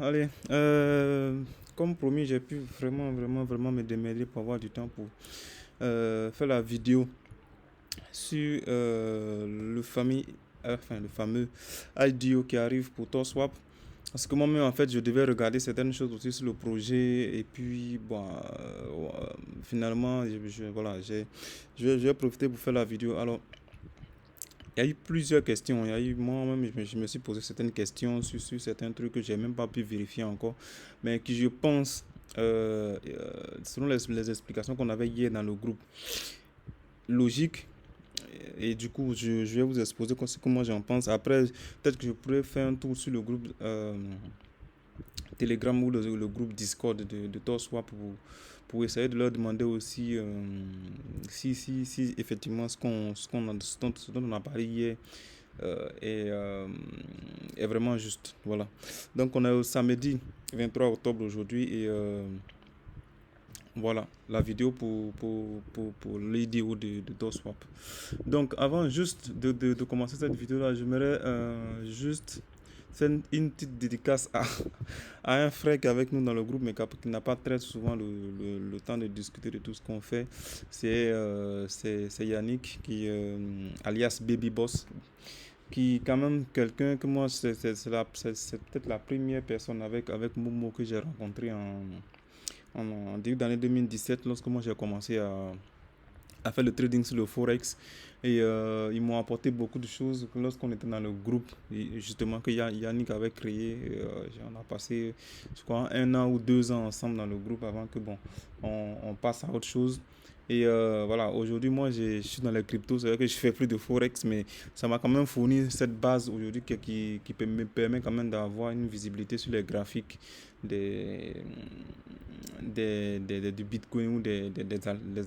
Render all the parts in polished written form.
Allez, comme promis, j'ai pu vraiment me démêler pour avoir du temps pour faire la vidéo sur le fameux IDO qui arrive pour TorSwap. Parce que moi-même, en fait, je devais regarder certaines choses aussi sur le projet. Et puis, bon, finalement, voilà, je vais profiter pour faire la vidéo. Alors, il y a eu plusieurs questions. Il y a eu, moi-même, je me suis posé certaines questions sur certains trucs que j'ai même pas pu vérifier encore. Mais qui, je pense, selon les explications qu'on avait hier dans le groupe, logique. Et du coup, je vais vous exposer comment j'en pense. Après, peut-être que je pourrais faire un tour sur le groupe Telegram ou le groupe Discord de TorSwap pour essayer de leur demander aussi si effectivement ce dont on a parlé hier est vraiment juste. Voilà. Donc, on est au samedi 23 octobre aujourd'hui et voilà la vidéo pour l'IDO de TorSwap. Donc, avant juste de commencer cette vidéo-là, j'aimerais juste faire une petite dédicace à un frère qui est avec nous dans le groupe, mais qui n'a pas très souvent le temps de discuter de tout ce qu'on fait. C'est Yannick, alias Baby Boss, qui quand même quelqu'un que moi, c'est peut-être la première personne avec Momo que j'ai rencontré en début d'année 2017, lorsque moi j'ai commencé à faire le trading sur le Forex. Et ils m'ont apporté beaucoup de choses lorsqu'on était dans le groupe, et justement, que Yannick avait créé. On a passé, je crois, 1 an ou 2 ans ensemble dans le groupe avant que, bon, on passe à autre chose. Et voilà, aujourd'hui, moi, je suis dans les cryptos. C'est vrai que je fais plus de Forex, mais ça m'a quand même fourni cette base aujourd'hui qui me permet quand même d'avoir une visibilité sur les graphiques des, du Bitcoin ou des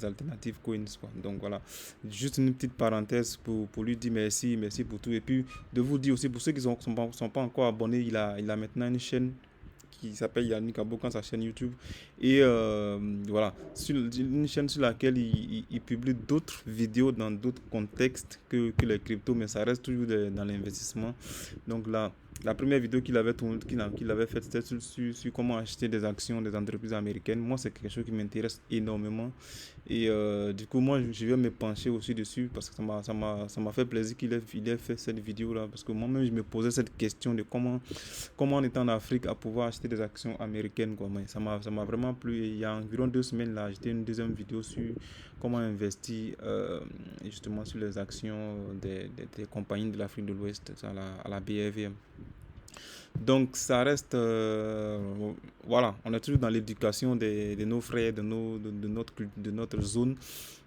alternatives coins, quoi. Donc voilà, juste une petite parenthèse pour lui dire merci pour tout. Et puis de vous dire aussi, pour ceux qui ne sont pas encore abonnés, il a maintenant une chaîne qui s'appelle Yannick Abokan, sa chaîne YouTube. Et voilà, une chaîne sur laquelle il publie d'autres vidéos dans d'autres contextes que les cryptos, mais ça reste toujours dans l'investissement. Donc là, la première vidéo qu'il avait faite, c'était sur comment acheter des actions des entreprises américaines. Moi, c'est quelque chose qui m'intéresse énormément. Et du coup, moi, je vais me pencher aussi dessus parce que ça m'a fait plaisir il ait fait cette vidéo-là. Parce que moi-même, je me posais cette question de comment on est en Afrique à pouvoir acheter des actions américaines, quoi. Mais ça m'a vraiment plu. Et il y a environ 2 semaines, là, j'ai une deuxième vidéo sur comment investir justement sur les actions des compagnies de l'Afrique de l'Ouest à la BRVM. Donc ça reste, voilà, on est toujours dans l'éducation de nos frères, de notre zone.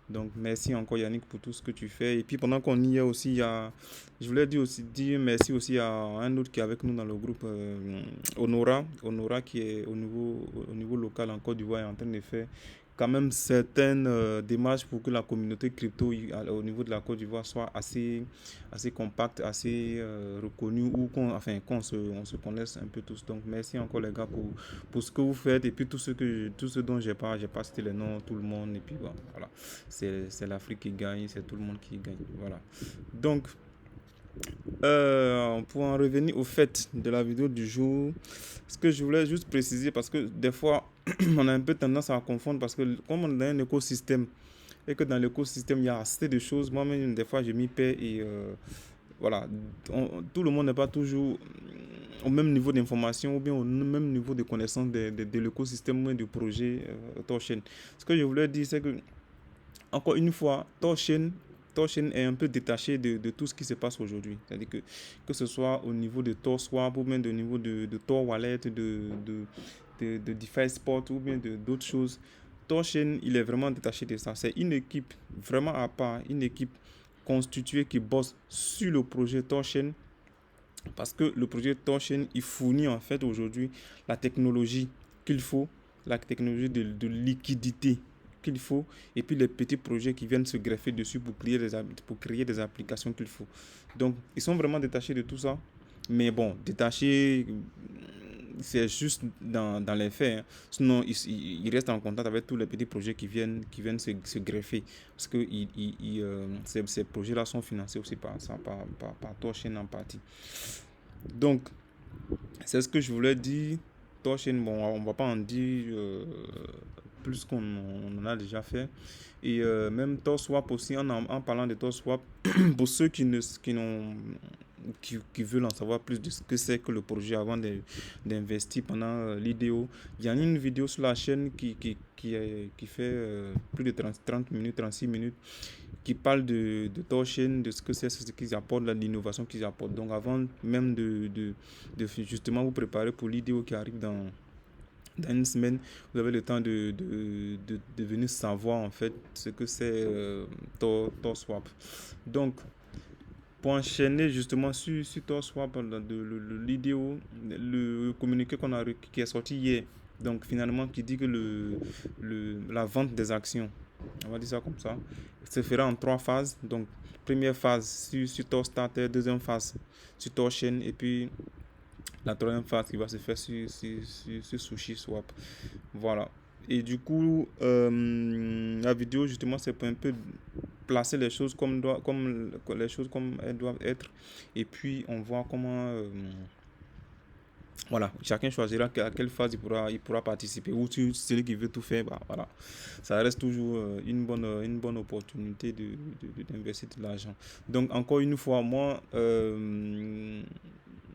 Donc merci encore Yannick pour tout ce que tu fais. Et puis pendant qu'on y est aussi, je voulais dire merci aussi à un autre qui est avec nous dans le groupe, Honora qui est au niveau local en Côte d'Ivoire, est en train de faire quand même certaines démarches pour que la communauté crypto au niveau de la Côte d'Ivoire soit assez compacte, assez reconnue, ou on se connaisse un peu tous. Donc merci encore les gars pour ce que vous faites, et puis tout ce dont j'ai pas cité les noms, tout le monde, et puis bon, voilà, c'est l'Afrique qui gagne, c'est tout le monde qui gagne, voilà. Donc pour en revenir au fait de la vidéo du jour, ce que je voulais juste préciser, parce que des fois, on a un peu tendance à confondre, parce que comme on est dans un écosystème, et que dans l'écosystème, il y a assez de choses, moi-même, des fois, je m'y perds, et voilà, tout le monde n'est pas toujours au même niveau d'information ou bien au même niveau de connaissance de l'écosystème ou du projet Torchain. Ce que je voulais dire, c'est que, encore une fois, Torchain est un peu détaché de tout ce qui se passe aujourd'hui. C'est-à-dire que ce soit au niveau de TorSwap ou bien au niveau de Tor Wallet, de DeFi Spot ou bien d'autres choses. Torchain, il est vraiment détaché de ça. C'est une équipe vraiment à part, une équipe constituée qui bosse sur le projet Torchain, parce que le projet Torchain, il fournit en fait aujourd'hui la technologie qu'il faut, la technologie de liquidité qu'il faut, et puis les petits projets qui viennent se greffer dessus pour créer des applications qu'il faut. Donc, ils sont vraiment détachés de tout ça. Mais bon, détachés, c'est juste dans les faits, hein. Sinon, ils restent en contact avec tous les petits projets qui viennent se greffer. Parce que ces projets-là sont financés aussi par Torchain en partie. Donc, c'est ce que je voulais dire. Torchain, bon, on va pas en dire plus qu'on on en a déjà fait. Et même TorSwap aussi, en parlant de TorSwap, pour ceux qui n'ont qui veulent en savoir plus de ce que c'est que le projet avant d'investir pendant l'idéo, il y a une vidéo sur la chaîne qui fait plus de 30 minutes, 36 minutes, qui parle de Torchain, de ce que c'est, ce qu'ils apportent, l'innovation qu'ils apportent. Donc avant même de justement vous préparer pour l'idéo qui arrive dans une semaine, vous avez le temps de venir savoir en fait ce que c'est TorSwap. Donc, pour enchaîner justement sur TorSwap, l'idéo, le communiqué qui est sorti hier, donc finalement qui dit que la vente des actions, on va dire ça comme ça, se fera en 3 phases. Donc, première phase sur TorStarter, deuxième phase sur Torchain, et puis la troisième phase qui va se faire sur SushiSwap. Voilà. Et du coup, la vidéo, justement, c'est pour un peu placer les choses comme les choses comme elles doivent être. Et puis, on voit comment... voilà, chacun choisira à quelle phase il pourra participer. Ou celui qui veut tout faire, bah, voilà. Ça reste toujours une bonne opportunité d'investir de l'argent. Donc, encore une fois, moi,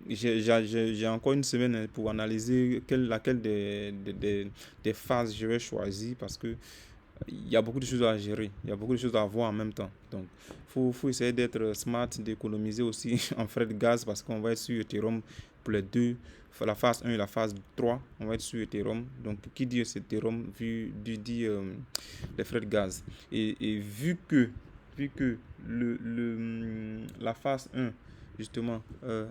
j'ai encore une semaine pour analyser laquelle des phases je vais choisir parce que il y a beaucoup de choses à gérer, il y a beaucoup de choses à voir en même temps. Donc, faut essayer d'être smart, d'économiser aussi en frais de gaz parce qu'on va être sur Ethereum pour les deux, la phase 1 et la phase 3, on va être sur Ethereum. Donc, qui dit Ethereum, dit les frais de gaz. Et vu que la phase 1, justement,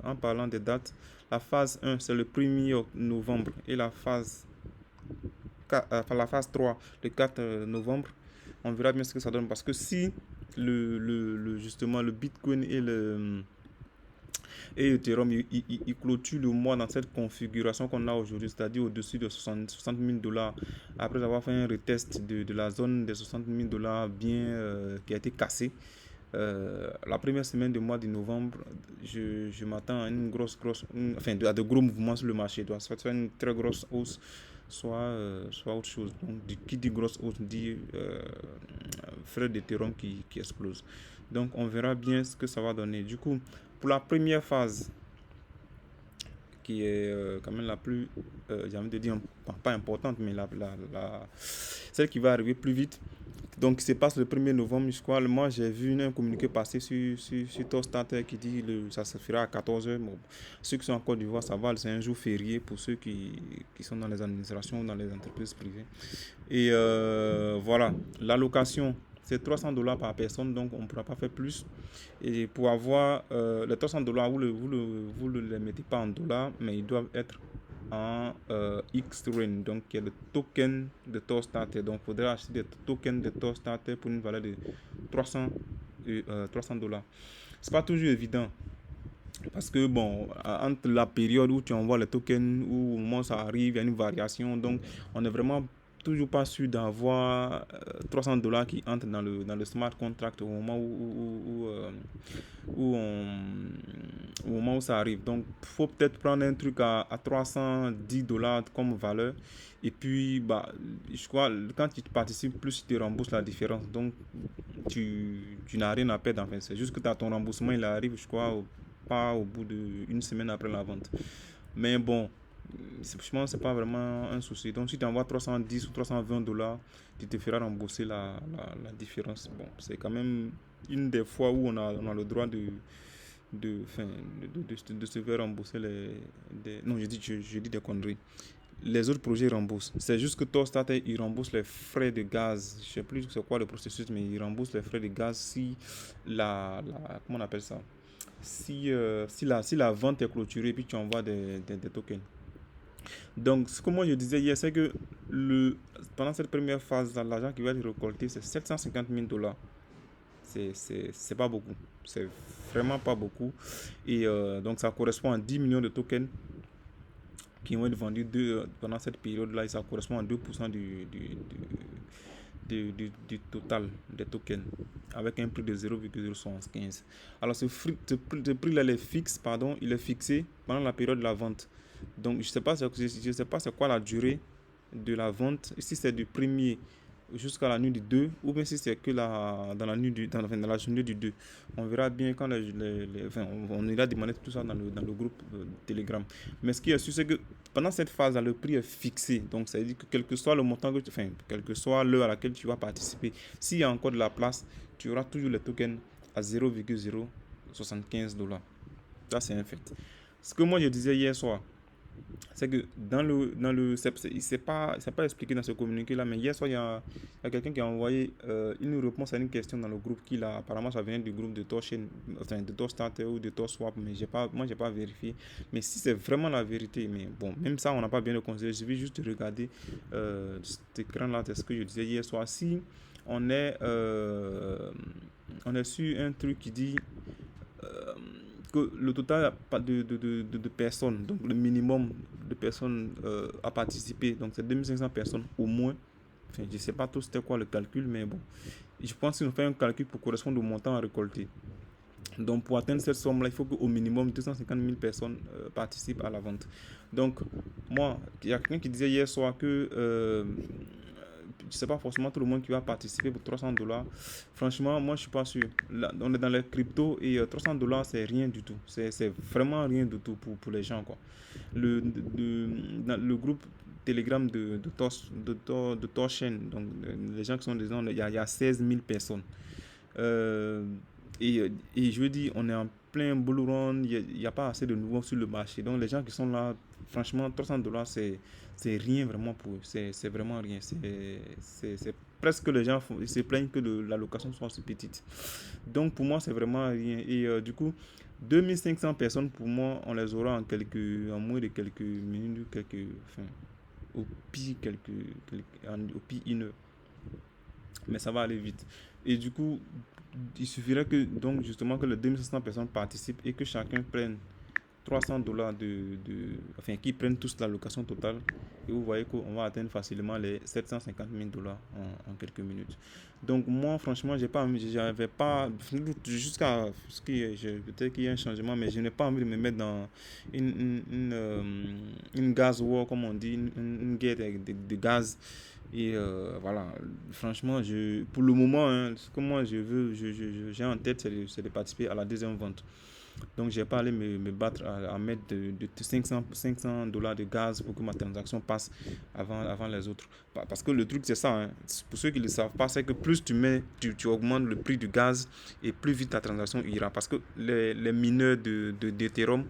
en parlant des dates, la phase 1, c'est le 1er novembre et la phase 3, le 4 novembre. On verra bien ce que ça donne parce que si justement le Bitcoin et Ethereum il clôture le mois dans cette configuration qu'on a aujourd'hui, c'est-à-dire au-dessus de 60 000 dollars, après avoir fait un retest de la zone des 60 000 dollars bien qui a été cassée. La première semaine du mois de novembre, je m'attends à une à de gros mouvements sur le marché. Donc, ça va faire une très grosse hausse, soit autre chose. Donc, qui dit grosse hausse dit frais d'Ethereum qui explose. Donc, on verra bien ce que ça va donner. Du coup, pour la première phase, qui est quand même la plus, j'ai envie de dire, pas importante, mais celle qui va arriver plus vite. Donc, il se passe le 1er novembre, je crois. Moi, j'ai vu un communiqué passer sur TorStarter qui dit que ça se fera à 14h. Bon, ceux qui sont en Côte d'Ivoire, ça va, c'est un jour férié pour ceux qui sont dans les administrations ou dans les entreprises privées. Et voilà, l'allocation, c'est 300 dollars par personne, donc on ne pourra pas faire plus. Et pour avoir les 300 dollars, vous ne les mettez pas en dollars, mais ils doivent être en X-Rain, donc qui est le token de TorStarter. Donc, il faudra acheter des tokens de TorStarter pour une valeur de 300 dollars. C'est pas toujours évident parce que, bon, entre la période où tu envoies les tokens, où au moment où ça arrive, il y a une variation. Donc, on n'est vraiment toujours pas sûr d'avoir 300 dollars qui entrent dans le smart contract au moment au moment où ça arrive. Donc, il faut peut-être prendre un truc à 310 dollars comme valeur. Et puis, bah, je crois, quand tu participes, plus tu te rembourses la différence. Donc, tu n'as rien à perdre. Enfin, c'est juste que ton remboursement, il arrive, je crois, pas au bout d'une semaine après la vente. Mais bon, je pense que c'est pas vraiment un souci. Donc, si tu envoies 310 ou 320 dollars, tu te feras rembourser la différence. Bon, c'est quand même une des fois où on a le droit de se faire rembourser non, je dis des conneries. Les autres projets remboursent. C'est juste que TorStarter, il rembourse les frais de gaz. Je sais plus c'est quoi le processus, mais il rembourse les frais de gaz si comment on appelle ça? Si la vente est clôturée, puis tu envoies des tokens. Donc, ce que moi je disais hier, c'est que pendant cette première phase, l'argent qui va être récolté, c'est 750 000 dollars. C'est pas beaucoup. C'est vraiment pas beaucoup. Et donc, ça correspond à 10 millions de tokens qui vont être vendus pendant cette période-là. Et ça correspond à 2% du total des tokens, avec un prix de 0,075. Alors, ce prix-là, il est fixé pendant la période de la vente. Donc, je sais pas c'est quoi la durée de la vente, si c'est du premier jusqu'à la nuit du 2 ou bien si c'est que dans la nuit enfin, dans la journée du 2. On verra bien quand enfin, on ira demander tout ça dans le groupe Telegram. Mais ce qui est sûr, c'est que pendant cette phase, le prix est fixé. Donc, ça veut dire que quel que soit le montant enfin, quelle que soit l'heure à laquelle tu vas participer, s'il y a encore de la place, tu auras toujours les tokens à 0,075 $. Ça, c'est un fait. Ce que moi je disais hier soir, c'est que c'est pas expliqué dans ce communiqué là, mais hier soir il y a quelqu'un qui a envoyé une réponse à une question dans le groupe apparemment ça vient du groupe de Torchain, enfin de Torstarter ou de Torswap, mais j'ai pas vérifié. Mais si c'est vraiment la vérité, mais bon, même ça on n'a pas bien le considéré. Je vais juste regarder cet écran là, c'est ce que je disais hier soir. Si on est on est sur un truc qui dit euh, que le total de personnes, donc le minimum de personnes à participer, donc c'est 2500 personnes au moins. Enfin, je ne sais pas tout c'était quoi le calcul, mais bon, je pense qu'ils ont fait un calcul pour correspondre au montant à récolter. Donc pour atteindre cette somme-là, il faut qu'au minimum 250 000 personnes participent à la vente. Donc moi, il y a quelqu'un qui disait hier soir que c'est pas forcément tout le monde qui va participer pour 300 $. Franchement, moi je suis pas sûr. Là, on est dans les cryptos et 300 $ c'est rien du tout. C'est vraiment rien du tout pour les gens quoi. Dans le groupe Telegram de Torchain, donc les gens qui sont dedans, il y a 16 000 personnes. Euh, et je veux dire, on est en plein bull run, il n'y a pas assez de nouveaux sur le marché. Donc les gens qui sont là, franchement, 300 $ c'est rien vraiment pour eux. C'est vraiment rien. C'est presque les gens ils se plaignent que la location soit si petite. Donc pour moi, c'est vraiment rien. Et du coup, 2500 personnes, pour moi, on les aura en moins de quelques minutes, enfin, au pire, au pire une heure. Mais ça va aller vite. Et du coup, il suffirait que, donc, justement, que les 2500 personnes participent et que chacun prenne 300 $ enfin, qu'ils prennent tous la location totale. Et vous voyez qu'on va atteindre facilement les 750 000 $ en quelques minutes. Donc, moi, franchement, j'avais pas, jusqu'à ce peut-être qu'il y ait un changement, mais je n'ai pas envie de me mettre dans une gaz war, comme on dit, une guerre de gaz. Et voilà, franchement, pour le moment, hein, ce que moi je veux, j'ai en tête, c'est de participer à la deuxième vente. Donc, je n'ai pas allé me battre à mettre de 500 $ de gaz pour que ma transaction passe avant les autres. Parce que le truc, c'est ça. Hein. Pour ceux qui ne le savent pas, c'est que plus tu augmentes le prix du gaz et plus vite ta transaction ira. Parce que les mineurs d'Ethereum,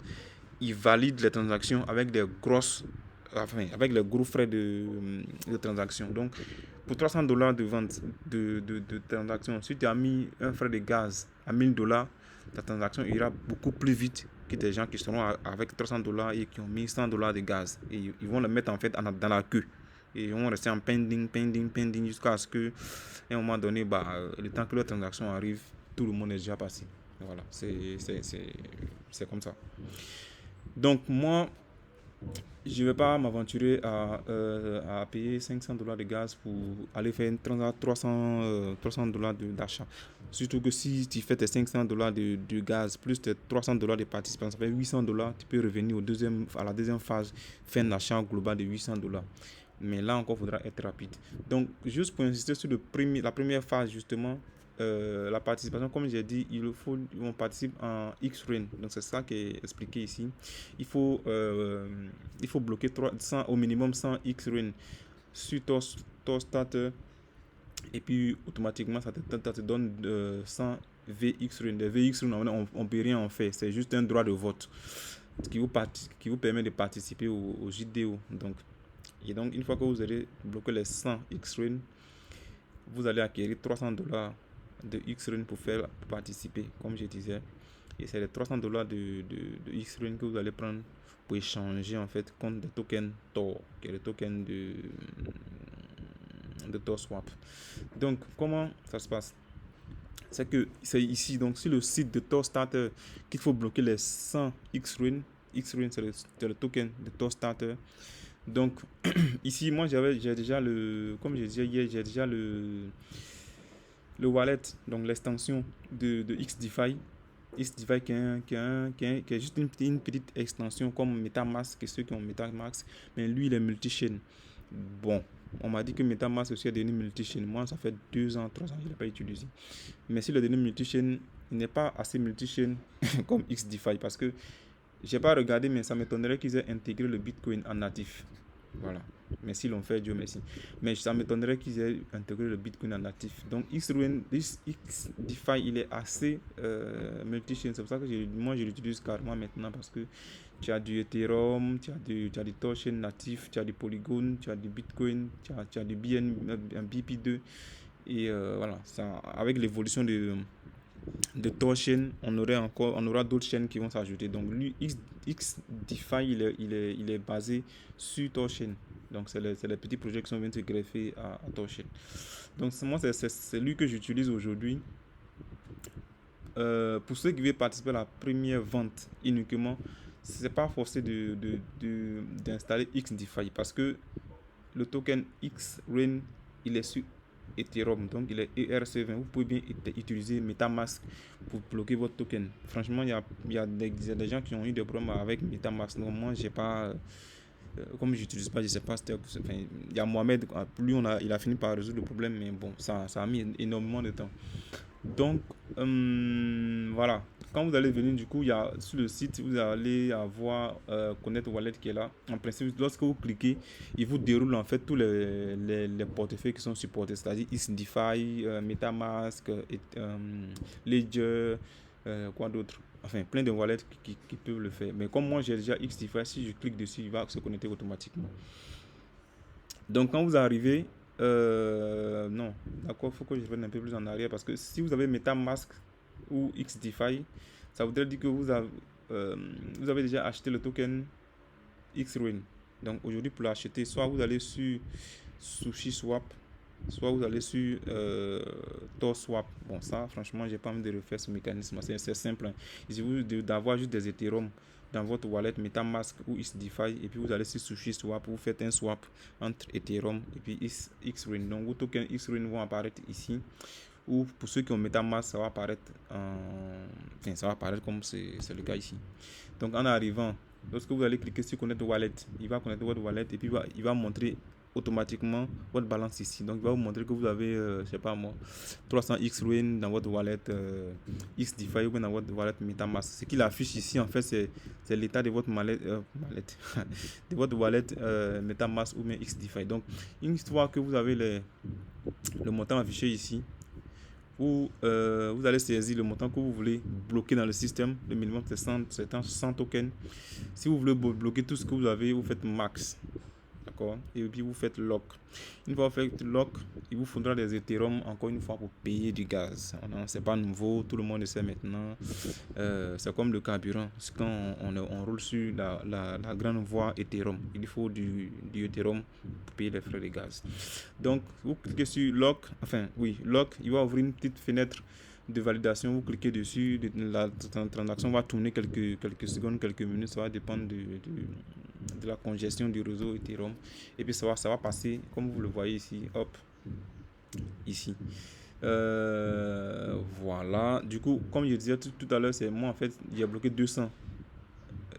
ils valident les transactions avec avec les gros frais de transaction. Donc, pour 300 $ de vente de transaction, si tu as mis un frais de gaz à 1000 $, ta transaction ira beaucoup plus vite que des gens qui seront avec 300 $ et qui ont mis 100 $ de gaz. Et ils vont le mettre en fait dans la queue. Et ils vont rester en pending jusqu'à ce que, à un moment donné, le temps que la transaction arrive, tout le monde est déjà passé. Voilà, c'est comme ça. Donc, moi, je ne vais pas m'aventurer à payer 500 $ de gaz pour aller faire une transaction 300 $ d'achat. Surtout que si tu fais tes 500 $ de gaz plus tes 300 $ de participation, ça fait 800 $. Tu peux revenir à la deuxième phase, faire un achat global de 800 $. Mais là encore, il faudra être rapide. Donc, juste pour insister sur la première phase, justement, la participation, comme j'ai dit, on participe en X-Rain. Donc, c'est ça qui est expliqué ici. Il faut bloquer au minimum 100 X-Rain sur ton starter. Et puis, automatiquement, ça te donne 100 VX-Rain. Les VX-Rain, on ne peut rien en faire. C'est juste un droit de vote qui vous permet de participer au JDO. Et donc, une fois que vous aurez bloqué les 100 X-Rain, vous allez acquérir 300 $ de X-Rain pour participer, comme je disais. Et c'est les 300 $ de X-Rain que vous allez prendre pour échanger en fait contre des tokens Tor, qui est le token de Torswap. Donc, comment ça se passe? C'est que c'est ici, donc sur le site de Torstarter, qu'il faut bloquer les 100 X-Rain. X-Rain, c'est le token de Torstarter. Donc, ici, moi, j'ai déjà comme je disais hier, j'ai déjà le wallet, donc l'extension de XDeFi. XDeFi qui est juste une petite extension comme MetaMask et ceux qui ont MetaMask, mais lui, il est multi-chain. Bon, on m'a dit que MetaMask aussi est devenu multi-chain. Moi, ça fait 2 ans, 3 ans que je ne l'ai pas utilisé. Mais si le devenu multi-chain, il n'est pas assez multi-chain comme XDeFi parce que j'ai pas regardé, mais ça m'étonnerait qu'ils aient intégré le Bitcoin en natif. Voilà. Mais s'ils l'ont fait, Dieu merci. Mais ça m'étonnerait qu'ils aient intégré le Bitcoin en natif. Donc, XDeFi, il est assez multi-chain. C'est pour ça que moi, je l'utilise carrément maintenant parce que tu as du Ethereum, tu as du Torchain natif, tu as du Polygon, tu as du Bitcoin, tu as du un BP2. Et voilà, ça, avec l'évolution de Torchain, on aura d'autres chaînes qui vont s'ajouter. Donc lui, XDeFi, il est basé sur Torchain. Donc c'est les petits projets qui sont venus se greffer à Torchain. Donc moi, c'est lui que j'utilise aujourd'hui. Pour ceux qui veulent participer à la première vente uniquement, c'est pas forcé d'installer XDeFi parce que le token XRain, il est sur Ethereum, donc il est ERC20. Vous pouvez bien utiliser MetaMask pour bloquer votre token. Franchement, il y a des gens qui ont eu des problèmes avec MetaMask. Donc moi, j'ai pas, comme j'utilise pas, je sais pas. Enfin, il y a Mohamed, lui, il a fini par résoudre le problème, mais bon, ça a mis énormément de temps. Donc, voilà. Quand vous allez venir, du coup, il y a, sur le site, vous allez avoir Connect Wallet qui est là. En principe, lorsque vous cliquez, il vous déroule en fait tous les portefeuilles qui sont supportés, c'est-à-dire XDeFi, MetaMask, Ledger, quoi d'autre. Enfin, plein de wallets qui peuvent le faire. Mais comme moi, j'ai déjà XDeFi, si je clique dessus, il va se connecter automatiquement. Donc, quand vous arrivez, non, d'accord, il faut que je revienne un peu plus en arrière parce que si vous avez MetaMask ou XDeFi, ça voudrait dire que vous avez déjà acheté le token XRain. Donc aujourd'hui, pour l'acheter, soit vous allez sur SushiSwap, soit vous allez sur TorSwap. Bon, ça, franchement, j'ai pas envie de refaire ce mécanisme. C'est simple. Hein. Il suffit d'avoir juste des Ethereum dans votre wallet MetaMask ou XDeFi et puis vous allez sur SushiSwap, vous faites un swap entre Ethereum et puis XRain. Donc vos tokens XRain vont apparaître ici, ou pour ceux qui ont MetaMask, ça va apparaître enfin, ça va apparaître comme c'est le cas ici. Donc en arrivant, lorsque vous allez cliquer sur Connect Wallet, il va connecter votre wallet et puis il va montrer automatiquement votre balance ici. Donc il va vous montrer que vous avez je sais pas moi 300 XRain dans votre wallet XDeFi ou dans votre wallet MetaMask. Ce qu'il affiche ici en fait c'est l'état de votre de votre wallet MetaMask ou bien XDeFi. Donc une fois que vous avez le montant affiché ici, vous allez saisir le montant que vous voulez bloquer dans le système. Le minimum c'est 100 tokens. Si vous voulez bloquer tout ce que vous avez, vous faites max. D'accord. Et puis vous faites lock. Une fois que vous faites lock, il vous faudra des Ethereum encore une fois pour payer du gaz. C'est pas nouveau, tout le monde le sait maintenant. C'est comme le carburant. Quand on roule sur la grande voie Ethereum, il faut du Ethereum pour payer les frais de gaz. Donc vous cliquez sur lock, lock, il va ouvrir une petite fenêtre de validation, vous cliquez dessus, la transaction va tourner quelques secondes, quelques minutes, ça va dépendre de la congestion du réseau Ethereum, et puis ça va passer comme vous le voyez ici, hop, ici. Voilà, du coup, comme je disais tout à l'heure, c'est moi en fait, j'ai bloqué 200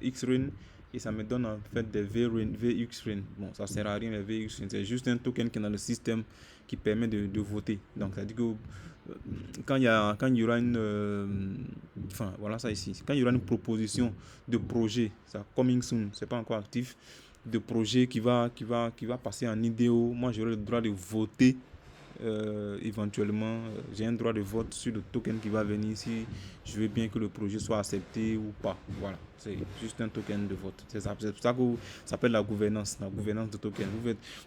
XRain et ça me donne en fait des VXRain. Bon, ça sert à rien les VXRain, c'est juste un token qui est dans le système qui permet de voter. Donc ça dit que quand il y aura une voilà ça ici, quand il y aura une proposition de projet, ça coming soon, c'est pas encore actif, de projet qui va passer en IDO, moi j'aurai le droit de voter. Éventuellement, j'ai un droit de vote sur le token qui va venir si je veux bien que le projet soit accepté ou pas. Voilà, c'est juste un token de vote. C'est pour ça que ça s'appelle la gouvernance de token.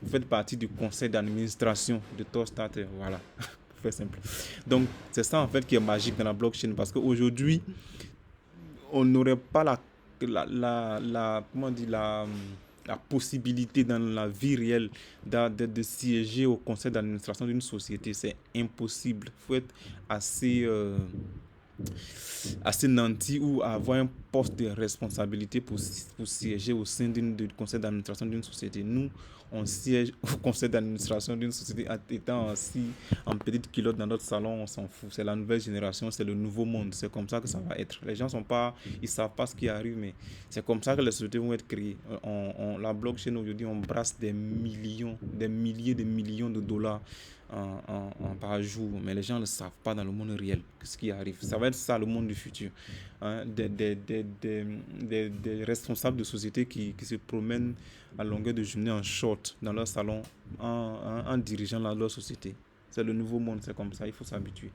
Vous faites partie du conseil d'administration de TorStarter. Voilà, pour faire simple. Donc, c'est ça en fait qui est magique dans la blockchain parce qu'aujourd'hui, on n'aurait pas la possibilité dans la vie réelle de siéger au conseil d'administration d'une société. C'est impossible. Il faut être assez nanti ou avoir un poste de responsabilité pour siéger au sein du conseil d'administration d'une société. Nous, on siège au conseil d'administration d'une société étant assis en petite culotte dans notre salon, on s'en fout. C'est la nouvelle génération, c'est le nouveau monde. C'est comme ça que ça va être. Les gens sont pas, ils savent pas ce qui arrive, mais c'est comme ça que les sociétés vont être créées. La blockchain aujourd'hui, on brasse des millions, des milliers de millions de dollars par jour, mais les gens ne savent pas dans le monde réel ce qui arrive. Ça va être ça le monde du futur. Hein? Des responsables de sociétés qui se promènent à longueur de journée en short dans leur salon en dirigeant leur société. C'est le nouveau monde, c'est comme ça, il faut s'habituer.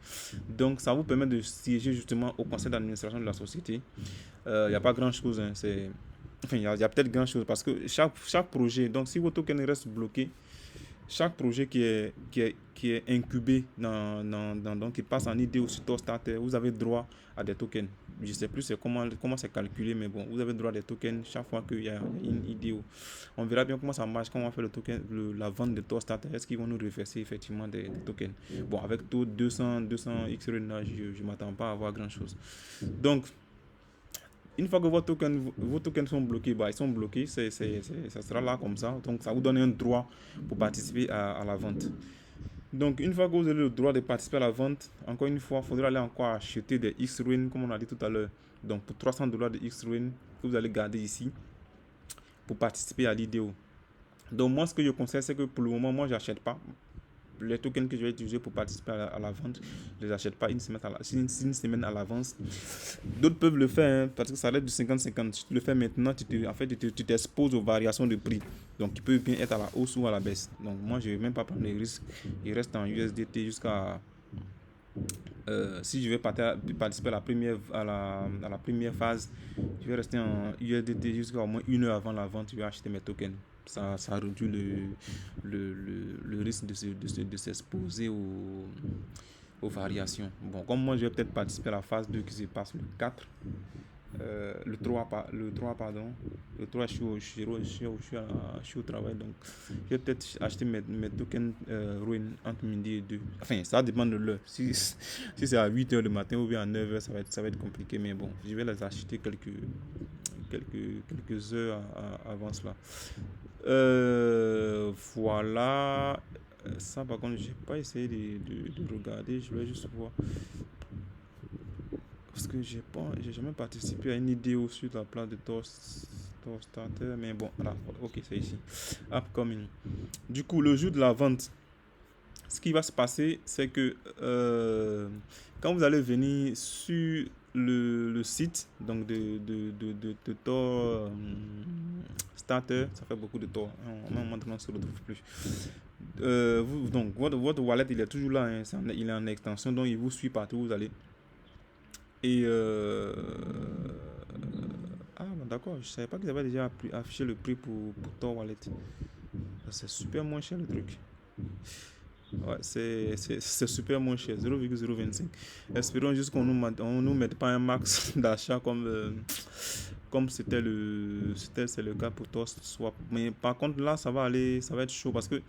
Donc, ça vous permet de siéger justement au conseil d'administration de la société. Il n'y a pas grand-chose. Hein, enfin, il y a peut-être grand-chose parce que chaque projet, donc si votre token reste bloqué, chaque projet qui est incubé donc qui passe en IDO sur Toaststarter, vous avez droit à des tokens. Je ne sais plus comment c'est calculé, mais bon, vous avez droit à des tokens chaque fois qu'il y a une IDO. On verra bien comment ça marche, comment on va faire le token, la vente de Toaststarter. Est-ce qu'ils vont nous reverser effectivement des tokens? Bon, avec tout 200 XRN, je ne m'attends pas à avoir grand-chose. Donc, une fois que vos tokens sont bloqués, ils sont bloqués, ça sera là comme ça. Donc, ça vous donne un droit pour participer à la vente. Donc, une fois que vous avez le droit de participer à la vente, encore une fois, il faudra aller encore acheter des XRUN, comme on a dit tout à l'heure. Donc, pour $300 de XRUN que vous allez garder ici pour participer à l'IDO. Donc, moi, ce que je conseille, c'est que pour le moment, moi, je n'achète pas. Les tokens que je vais utiliser pour participer à la vente, je ne les achète pas une semaine à l'avance. D'autres peuvent le faire, hein, parce que ça reste du 50-50. Si tu le fais maintenant, tu t'exposes aux variations de prix. Donc, il peut bien être à la hausse ou à la baisse. Donc, moi, je ne vais même pas prendre les risques. Il reste en USDT jusqu'à... si je vais participer à la première phase, je vais rester en USDT jusqu'à au moins 1 heure avant la vente. Je vais acheter mes tokens. Ça réduit le risque de s'exposer aux variations. Bon, comme moi, je vais peut-être participer à la phase 2 qui se passe le 4. Le 3, pardon. Le 3, je suis au travail. Donc, je vais peut-être acheter mes tokens Ruin entre midi et 2. Enfin, ça dépend de l'heure. Si c'est à 8h du matin ou bien à 9h, ça va être compliqué. Mais bon, je vais les acheter quelques heures avant cela. Voilà. Ça, par contre, j'ai pas essayé de regarder. Je vais juste voir. Parce que j'ai jamais participé à une idée sur la place de Toaststarter. Mais bon, là, ok, c'est ici. Upcoming. Du coup, le jour de la vente, ce qui va se passer, c'est que quand vous allez venir sur le site donc de Tor Starter, ça fait beaucoup de Tor, maintenant on ne se retrouve plus. Donc votre wallet il est toujours là, hein, il est en extension, donc il vous suit partout où vous allez. Et d'accord, je savais pas qu'ils avaient déjà affiché le prix pour Tor Wallet. C'est super moins cher le truc. Ouais, c'est super moins cher, 0,025. Espérons juste qu'on nous mette pas un max d'achat comme c'est le cas pour Toast Swap. Mais par contre là ça va être chaud parce que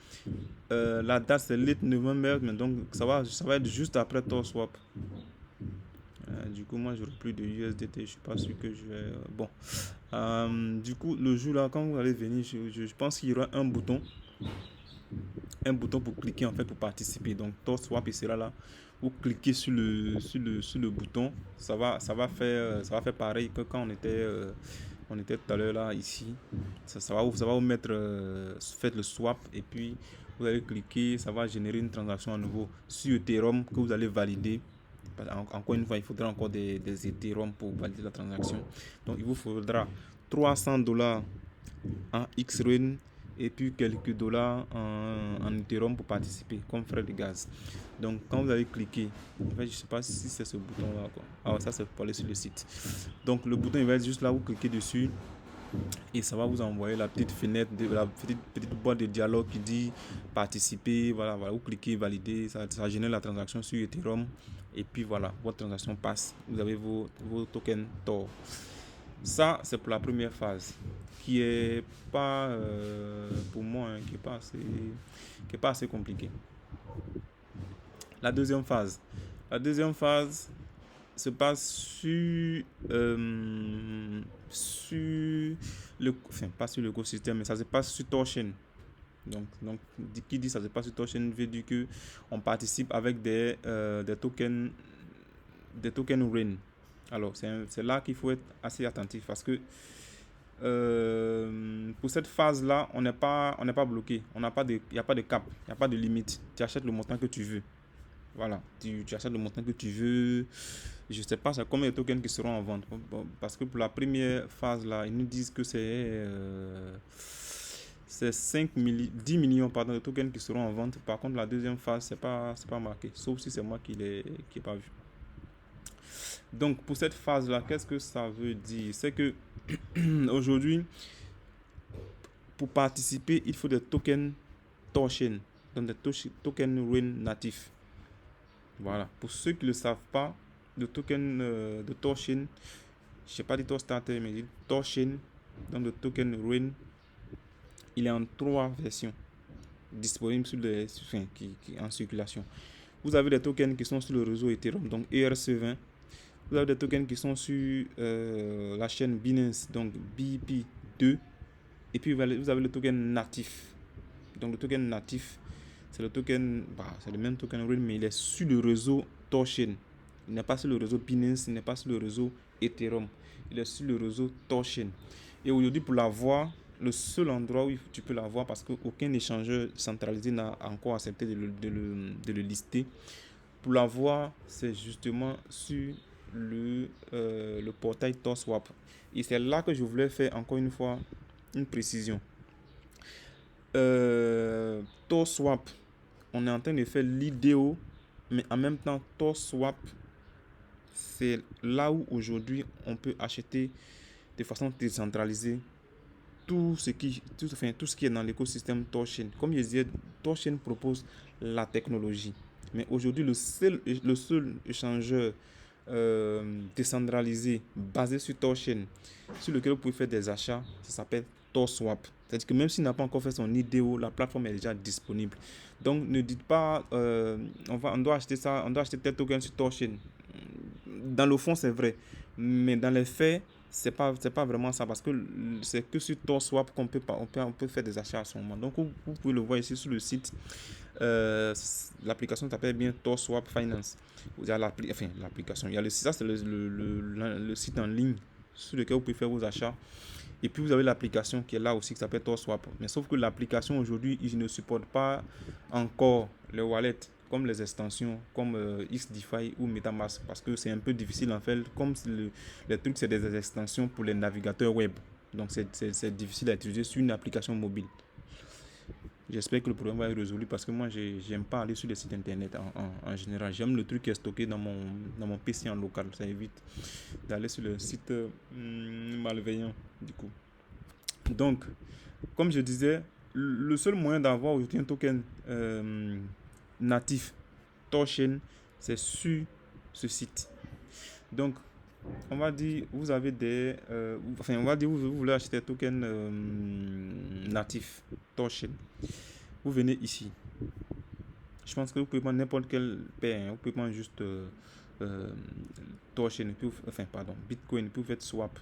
la date c'est le 8 novembre, mais donc ça va être juste après Toast Swap. Du coup moi j'aurai plus de USDT, je suis pas sûr que je vais bon. Du coup le jour là quand vous allez venir, je pense qu'il y aura un bouton pour cliquer en fait pour participer. Donc Toast Swap il sera là. Vous cliquez sur le bouton, ça va faire pareil que quand on était tout à l'heure là ici. Ça va vous mettre faites le swap et puis vous allez cliquer, ça va générer une transaction à nouveau sur Ethereum que vous allez valider. Encore une fois, il faudra encore des Ethereum pour valider la transaction. Donc il vous faudra $300 en XRUN et puis quelques dollars en Ethereum pour participer comme frais de gaz. Donc quand vous allez cliquer, en fait je sais pas si c'est ce bouton là quoi. Ah ouais, ça c'est pour aller sur le site. Donc le bouton il va être juste là, vous cliquez dessus et ça va vous envoyer la petite fenêtre la petite boîte de dialogue qui dit participer. Voilà, vous cliquez valider, ça génère la transaction sur Ethereum et puis voilà, votre transaction passe, vous avez vos tokens Tor. Ça c'est pour la première phase qui est pas pour moi hein, qui est pas assez compliqué. La deuxième phase se passe sur le, enfin pas sur l'écosystème, mais ça se passe sur Torchain. Donc, qui dit ça se passe sur Torchain veut dire que on participe avec des tokens RAIN. Alors, c'est là qu'il faut être assez attentif parce que pour cette phase-là, on n'est pas bloqué. Il n'y a pas de cap, il n'y a pas de limite. Tu achètes le montant que tu veux. Voilà, tu achètes le montant que tu veux. Je ne sais pas c'est combien de tokens qui seront en vente. Bon, parce que pour la première phase, là, ils nous disent que c'est 10 millions pardon, de tokens qui seront en vente. Par contre, la deuxième phase, c'est pas marqué. Sauf si c'est moi qui n'ai pas vu. Donc, pour cette phase-là, qu'est-ce que ça veut dire? C'est que aujourd'hui, pour participer, il faut des tokens Torchain, donc des tokens RAIN natifs. Voilà. Pour ceux qui ne le savent pas, le token de Torchain, je ne sais pas dit Torstarter, mais dit Torchain, donc le token RAIN, il est en 3 versions disponibles en circulation. Vous avez des tokens qui sont sur le réseau Ethereum, donc ERC20. Vous avez des tokens qui sont sur la chaîne Binance, donc BP2. Et puis vous avez le token natif. Donc le token natif, c'est le même token RAIN, mais il est sur le réseau Torchain. Il n'est pas sur le réseau Binance, il n'est pas sur le réseau Ethereum. Il est sur le réseau Torchain. Et aujourd'hui, pour l'avoir, le seul endroit où tu peux l'avoir, parce qu'aucun échangeur centralisé n'a encore accepté de le lister, pour l'avoir, c'est justement sur le portail TorSwap. Et c'est là que je voulais faire encore une fois une précision. TorSwap, on est en train de faire l'IDO, mais en même temps, TorSwap, c'est là où aujourd'hui on peut acheter de façon décentralisée tout ce qui est dans l'écosystème Torchain. Comme je disais, Torchain propose la technologie. Mais aujourd'hui, le seul échangeur décentralisé basé sur Torchain, sur lequel vous pouvez faire des achats, ça s'appelle TorSwap. C'est-à-dire que même s'il n'a pas encore fait son IDO, la plateforme est déjà disponible. Donc ne dites pas on doit acheter ça, on doit acheter tel token sur Torchain. Dans le fond, c'est vrai, mais dans les faits, c'est pas vraiment ça, parce que c'est que sur TorSwap qu'on peut faire des achats à ce moment. Donc vous pouvez le voir ici sur le site. L'application s'appelle bien TorSwap Finance. Vous avez l'application. Il y a ça, c'est le site en ligne sur lequel vous pouvez faire vos achats. Et puis vous avez l'application qui est là aussi, qui s'appelle TorSwap. Mais sauf que l'application aujourd'hui, il ne supporte pas encore les wallets comme les extensions comme XDeFi ou MetaMask, parce que c'est un peu difficile en fait, comme les trucs c'est des extensions pour les navigateurs web, donc c'est difficile à utiliser sur une application mobile. J'espère que le problème va être résolu, parce que moi j'aime pas aller sur les sites internet en général. J'aime le truc qui est stocké dans mon PC en local. Ça évite d'aller sur le site malveillant du coup. Donc, comme je disais, le seul moyen d'avoir aujourd'hui un token natif Torchain, c'est sur ce site. Donc, on va dire, vous avez vous voulez acheter un token natif Torchain. Vous venez ici. Je pense que vous pouvez prendre n'importe quel paire. Vous pouvez prendre juste Torchain, Bitcoin, puis vous faites swap.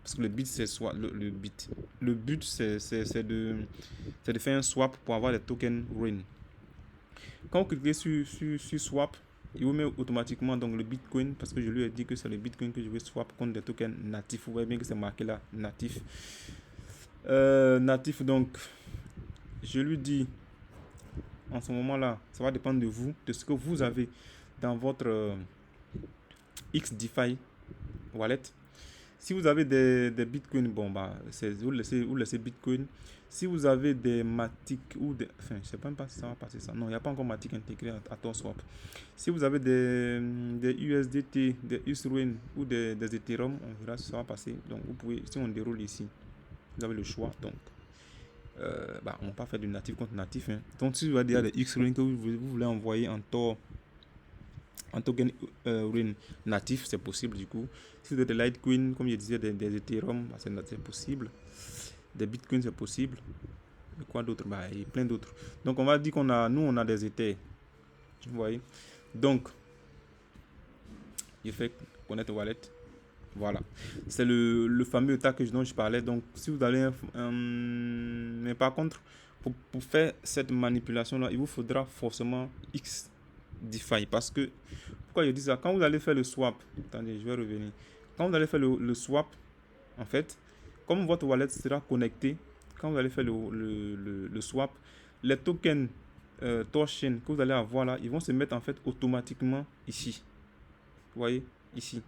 Parce que le but, c'est soit le bit. Le but, c'est de faire un swap pour avoir des tokens RAIN. Quand vous cliquez sur swap, il vous met automatiquement donc le Bitcoin, parce que je lui ai dit que c'est le Bitcoin que je vais swap contre des tokens natifs. Vous voyez bien que c'est marqué là, natif. Natif, donc, je lui dis, en ce moment-là, ça va dépendre de vous, de ce que vous avez dans votre XDeFi wallet. Si vous avez des bitcoins, vous laissez bitcoin. Si vous avez des Matic ou des... Enfin, je ne sais même pas si ça va passer ça. Non, il n'y a pas encore Matic intégré à TorSwap. Si vous avez des USDT, des USRAIN ou des Ethereum, on verra si ça va passer. Donc, vous pouvez, si on déroule ici, vous avez le choix. Donc, on ne va pas faire du natif contre natif. Donc, si vous avez des USRAIN que vous voulez envoyer en token RAIN natif, c'est possible du coup. Si vous avez des Litecoin, comme je disais, des Ethereum, c'est possible. Des Bitcoins, c'est possible. Et quoi d'autre? Il y a plein d'autres. Donc on va dire on a des Ethers. Vous voyez. Donc Je fais connect wallet. Voilà. C'est le fameux état dont je parlais. Donc, si vous allez... mais par contre, pour faire cette manipulation-là, il vous faudra forcément XDeFi. Parce que, pourquoi je dis ça? Quand vous allez faire le swap, attendez, je vais revenir. Quand vous allez faire le swap, en fait, comme votre wallet sera connecté, quand vous allez faire le swap, les tokens Torchain que vous allez avoir là, ils vont se mettre en fait automatiquement ici. Vous voyez, ici.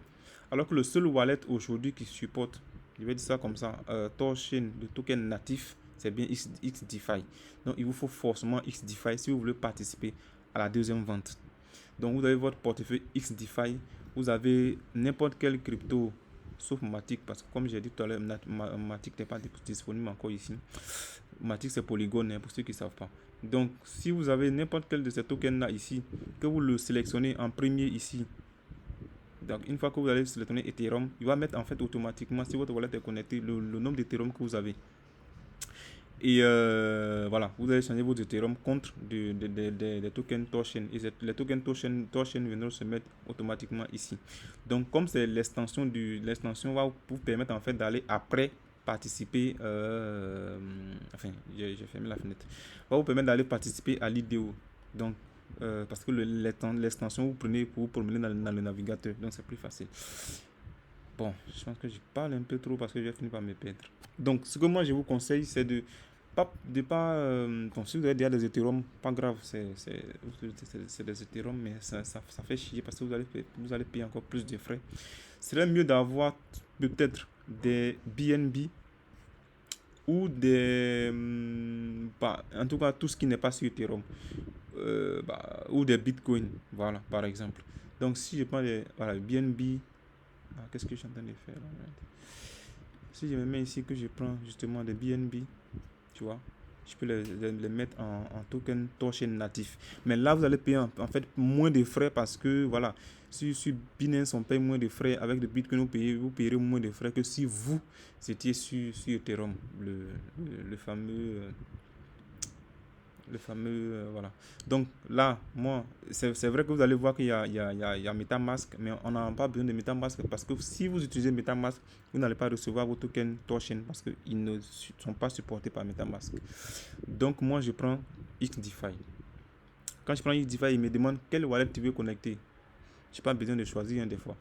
Alors que le seul wallet aujourd'hui qui supporte, je vais dire ça comme ça, Torchain, le token natif, c'est bien XDeFi. Donc il vous faut forcément XDeFi si vous voulez participer à la deuxième vente. Donc vous avez votre portefeuille XDeFi, vous avez n'importe quel crypto, sauf Matic, parce que comme j'ai dit tout à l'heure, Matic n'est pas disponible encore ici. Matic c'est Polygon, hein, pour ceux qui ne savent pas. Donc si vous avez n'importe quel de ces tokens là ici, que vous le sélectionnez en premier ici, donc une fois que vous allez sélectionner Ethereum, il va mettre en fait automatiquement, si votre wallet est connecté, le nombre d'Ethereum que vous avez. Et voilà, vous allez changer vos Ethereum contre des tokens Torchain. Et les tokens Torchain viendront se mettre automatiquement ici. Donc comme c'est l'extension va vous permettre en fait d'aller après participer, enfin j'ai fermé la fenêtre, va vous permettre d'aller participer à l'IDO. Donc parce que l'extension vous prenez pour vous promener dans le navigateur, donc c'est plus facile. Bon, je pense que je parle un peu trop parce que je vais finir par me perdre. Donc ce que moi je vous conseille, c'est de pas bon, si vous avez déjà des Ethereum, pas grave, c'est des Ethereum, mais ça fait chier parce que vous allez payer encore plus de frais. Ce serait mieux d'avoir peut-être des BNB ou des en tout cas tout ce qui n'est pas sur Ethereum, ou des Bitcoin, voilà, par exemple. Donc si je prends les BNB, qu'est-ce que je suis en train de faire là? Si je me mets ici, que je prends justement des BNB, tu vois, je peux les mettre en token Torchain natif. Mais là, vous allez payer en fait moins de frais parce que, voilà, sur Binance, on paye moins de frais. Avec le Bitcoin, vous payerez moins de frais que si vous étiez sur Ethereum, le fameux voilà. Donc là, moi, c'est vrai que vous allez voir qu'il y a MetaMask, mais on n'a pas besoin de MetaMask parce que si vous utilisez MetaMask, vous n'allez pas recevoir vos tokens Torchain parce qu'ils ne sont pas supportés par MetaMask. Donc moi, je prends XDeFi. Quand je prends XDeFi, il me demande quel wallet tu veux connecter. Je n'ai pas besoin de choisir des fois.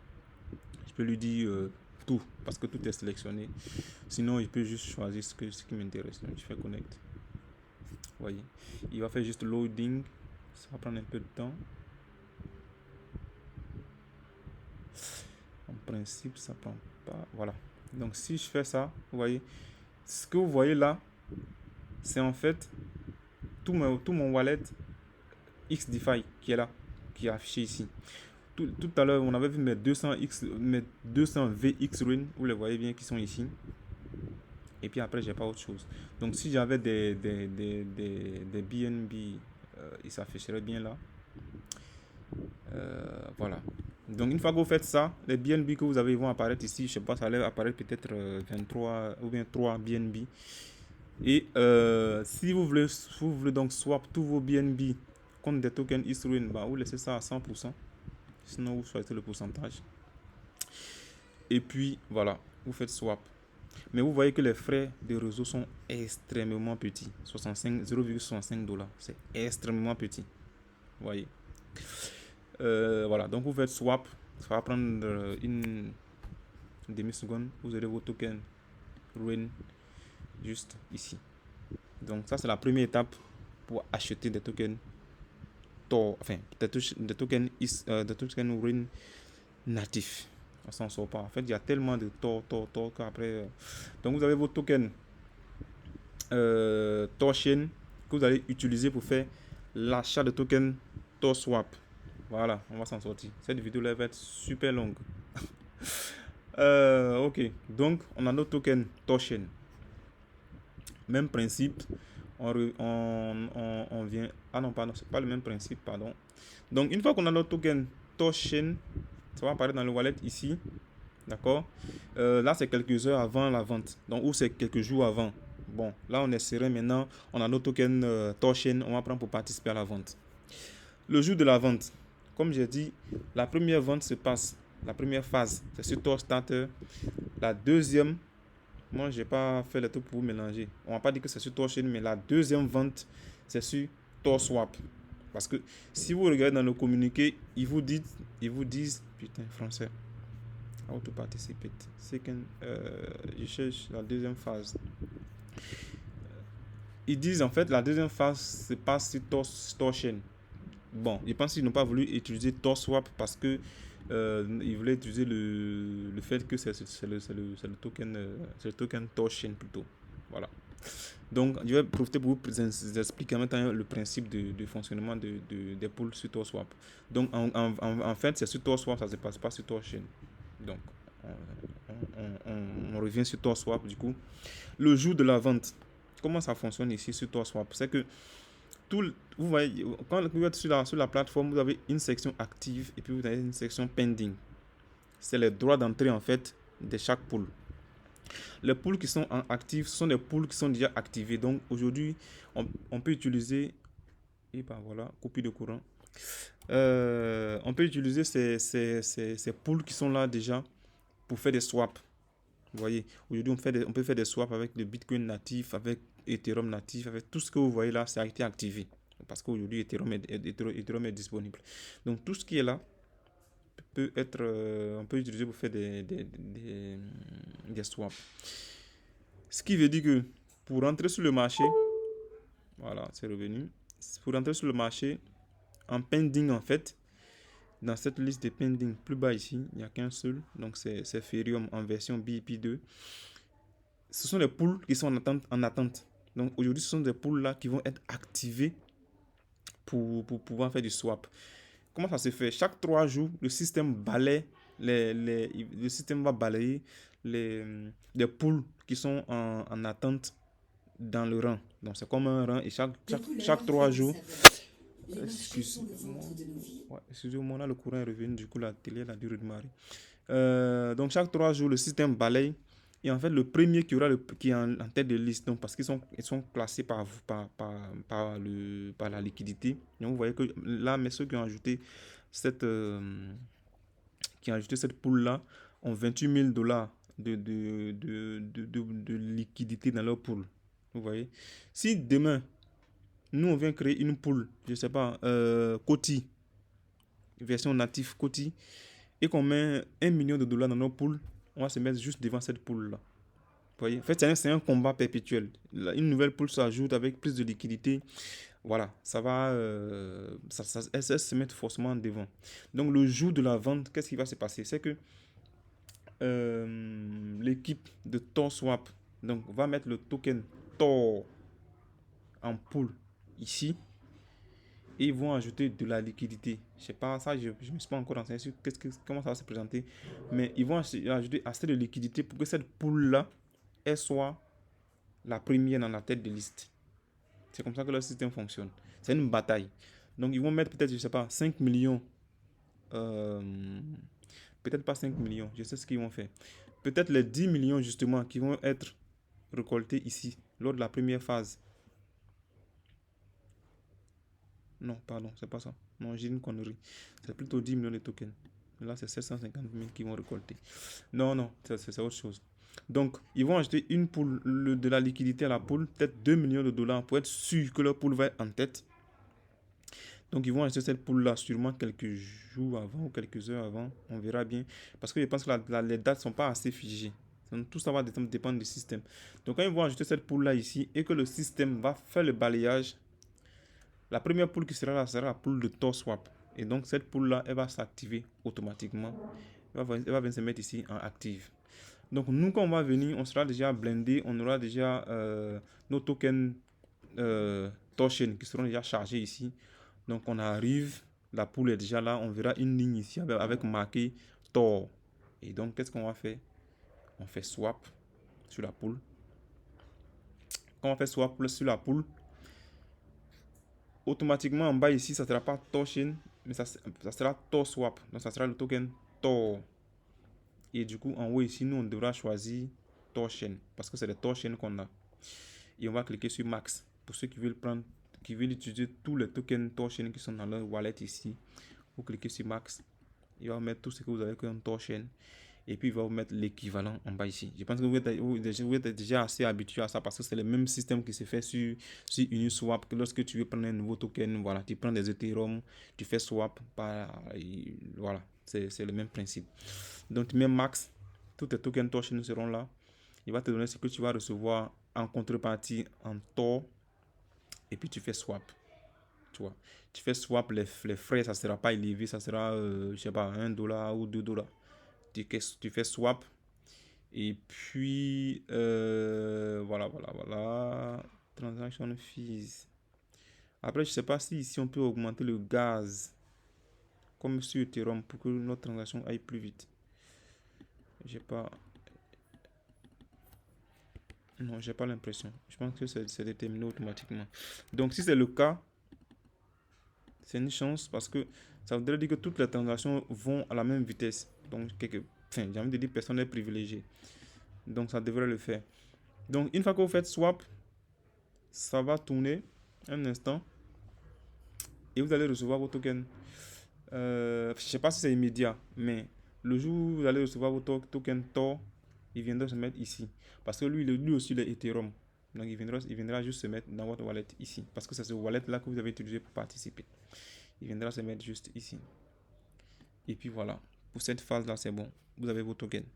Je peux lui dire tout parce que tout est sélectionné. Sinon, il peut juste choisir ce qui m'intéresse. Donc, je fais connect. Voyez, il va faire juste loading, ça va prendre un peu de temps. En principe ça prend pas, voilà. Donc si je fais ça, vous voyez, ce que vous voyez là, c'est en fait tout mon wallet XDeFi qui est là, qui est affiché ici. Tout à l'heure on avait vu mes 200 VX Ruin, vous les voyez bien qui sont ici. Et puis après j'ai pas autre chose. Donc si j'avais des BNB, il s'afficherait bien là. Voilà. Donc une fois que vous faites ça, les BNB que vous avez vont apparaître ici. Je sais pas, ça allait apparaître peut-être 23 ou bien 3 BNB. Et si vous voulez donc swap tous vos BNB contre des tokens Ethereum, vous laissez ça à 100%. Sinon vous choisissez le pourcentage. Et puis voilà, vous faites swap. Mais vous voyez que les frais de réseau sont extrêmement petits. 0,65 $. C'est extrêmement petit. Vous voyez. Voilà, donc vous faites swap. Ça va prendre une demi-seconde. Vous aurez vos tokens Ruin juste ici. Donc ça c'est la première étape pour acheter des tokens des tokens Ruin natifs. On s'en sort pas. En fait, il y a tellement de qu'après. Donc, vous avez vos tokens Torchain que vous allez utiliser pour faire l'achat de tokens TorSwap. Voilà, on va s'en sortir. Cette vidéo là va être super longue. Ok, donc on a nos tokens Torchain. Même principe. On vient. Ah non, pardon, c'est pas le même principe, pardon. Donc, une fois qu'on a notre token Torchain, ça va apparaître dans le wallet ici, d'accord. Là c'est quelques heures avant la vente, donc ou c'est quelques jours avant. Bon, là on est serein maintenant, on a nos tokens Torchain, on va prendre pour participer à la vente. Le jour de la vente, comme j'ai dit, la première vente se passe La première phase, c'est sur Tor Starter. La deuxième, moi, j'ai pas fait le truc pour vous mélanger. On va pas dire que c'est sur Torchain, mais la deuxième vente, c'est sur TorSwap. Parce que si vous regardez dans le communiqué, ils vous disent, putain, français, how to participate. Je cherche la deuxième phase. Ils disent en fait, la deuxième phase se passe sur Torchain. Bon, je pense qu'ils n'ont pas voulu utiliser TorSwap parce que ils voulaient utiliser le fait que c'est le token, c'est le token Torchain plutôt. Voilà. Donc, je vais profiter pour vous expliquer maintenant le principe de fonctionnement des pools sur TorSwap. Donc, en fait, c'est sur TorSwap, ça ne se passe pas sur Torchain. Donc, on revient sur TorSwap du coup. Le jour de la vente, comment ça fonctionne ici sur TorSwap? C'est que vous voyez, quand vous êtes sur la plateforme, vous avez une section active et puis vous avez une section pending. C'est les droits d'entrée en fait de chaque pool. Les pools qui sont en actifs sont des pools qui sont déjà activés. Donc aujourd'hui, on peut utiliser, et ben voilà, copie de courant. On peut utiliser ces pools qui sont là déjà pour faire des swaps. Vous voyez, aujourd'hui on peut faire des swaps avec le Bitcoin natif, avec Ethereum natif, avec tout ce que vous voyez là, ça a été activé. Parce qu'aujourd'hui Ethereum est disponible. Donc tout ce qui est là on peut utiliser pour faire des swaps. Ce qui veut dire que pour rentrer sur le marché, voilà, c'est revenu. Pour rentrer sur le marché, en pending en fait, dans cette liste de pending plus bas ici, il n'y a qu'un seul, donc c'est Ethereum en version BIP2. Ce sont les pools qui sont en attente. Donc aujourd'hui, ce sont des pools là qui vont être activés pour pouvoir faire du swap. Comment ça se fait? Chaque 3 jours, le système balaye le système va balayer les pools qui sont en attente dans le rang. Donc c'est comme un rang et chaque 3 jours. Excusez-moi. Ouais, excusez-moi, là le courant est revenu, du coup la télé elle a dû redémarrer. Donc chaque 3 jours, le système balaye. Et en fait, le premier qui est en tête de liste, donc parce ils sont classés par la liquidité. Donc vous voyez que là, mais ceux cette, euh, qui ont ajouté cette pool-là ont 28 000 dollars de liquidité dans leur pool. Vous voyez. Si demain, nous, on vient créer une pool, je ne sais pas, Coty, version native Coty, et qu'on met 1 million de dollars dans nos pools, on va se mettre juste devant cette pool-là. Vous voyez? En fait, c'est un combat perpétuel. Une nouvelle pool s'ajoute avec plus de liquidité. Voilà, ça va, elle se met forcément devant. Donc, le jour de la vente, qu'est-ce qui va se passer? C'est que l'équipe de TorSwap donc, va mettre le token Tor en pool ici et ils vont ajouter de la liquidité. Je sais pas, ça, je ne me suis pas encore renseigné sur comment ça va se présenter, mais ils vont ajouter assez de liquidité pour que cette pool-là, elle soit la première dans la tête de liste. C'est comme ça que le système fonctionne. C'est une bataille. Donc, ils vont mettre peut-être, je ne sais pas, 5 millions. Peut-être pas 5 millions, je sais ce qu'ils vont faire. Peut-être les 10 millions, justement, qui vont être récoltés ici, lors de la première phase. Non, pardon, c'est pas ça. Non, j'ai une connerie. C'est plutôt 10 millions de tokens. Là, c'est 750 000 qui vont récolter. Non, c'est autre chose. Donc, ils vont acheter une pool, de la liquidité à la pool, peut-être 2 millions de dollars pour être sûr que leur pool va être en tête. Donc, ils vont acheter cette pool-là sûrement quelques jours avant ou quelques heures avant. On verra bien. Parce que je pense que les dates ne sont pas assez figées. Donc, tout ça va dépendre du système. Donc, quand ils vont acheter cette pool-là ici et que le système va faire le balayage, la première pool qui sera là sera la pool de TorSwap. Et donc, cette pool-là, elle va s'activer automatiquement. Elle va venir se mettre ici en active. Donc, nous, quand on va venir, on sera déjà blindé. On aura déjà nos tokens Torchain qui seront déjà chargés ici. Donc, on arrive. La pool est déjà là. On verra une ligne ici avec marqué Tor. Et donc, qu'est-ce qu'on va faire? On fait swap sur la pool. Quand on fait swap sur la pool, automatiquement en bas ici, ça ne sera pas Torchain, mais ça sera TorSwap. Donc ça sera le token Tor. Et du coup, en haut ici, nous, on devra choisir Torchain parce que c'est le Torchain qu'on a. Et on va cliquer sur Max. Pour ceux qui veulent utiliser tous les tokens Torchain qui sont dans leur wallet ici, vous cliquez sur Max. Il va vous mettre tout ce que vous avez comme torchain. Et puis, il va vous mettre l'équivalent en bas ici. Je pense que vous êtes déjà assez habitué à ça parce que c'est le même système qui se fait sur Uniswap. Que lorsque tu veux prendre un nouveau token, voilà, tu prends des Ethereum, tu fais swap. Voilà, c'est le même principe. Donc, tu mets max, tous tes tokens Torchain seront là. Il va te donner ce que tu vas recevoir en contrepartie en Tor. Et puis, tu fais swap. Tu vois, tu fais swap, les frais, ça ne sera pas élevé, ça sera, je sais pas, $1 ou $2. Tu fais swap. Et puis, voilà. Transaction fees. Après, je sais pas si ici on peut augmenter le gaz comme sur Ethereum pour que notre transaction aille plus vite. J'ai pas. Non, j'ai pas l'impression. Je pense que c'est déterminé automatiquement. Donc, si c'est le cas, c'est une chance parce que ça voudrait dire que toutes les transactions vont à la même vitesse. Donc, enfin, j'ai envie de dire personne n'est privilégié. Donc, ça devrait le faire. Donc, une fois que vous faites swap, ça va tourner un instant et vous allez recevoir vos tokens. Je ne sais pas si c'est immédiat, mais le jour où vous allez recevoir vos tokens Tor, il viendra se mettre ici. Parce que lui aussi, il est Ethereum. Donc, il viendra juste se mettre dans votre wallet ici. Parce que c'est ce wallet-là que vous avez utilisé pour participer. Il viendra se mettre juste ici. Et puis voilà. Pour cette phase-là, c'est bon. Vous avez vos tokens.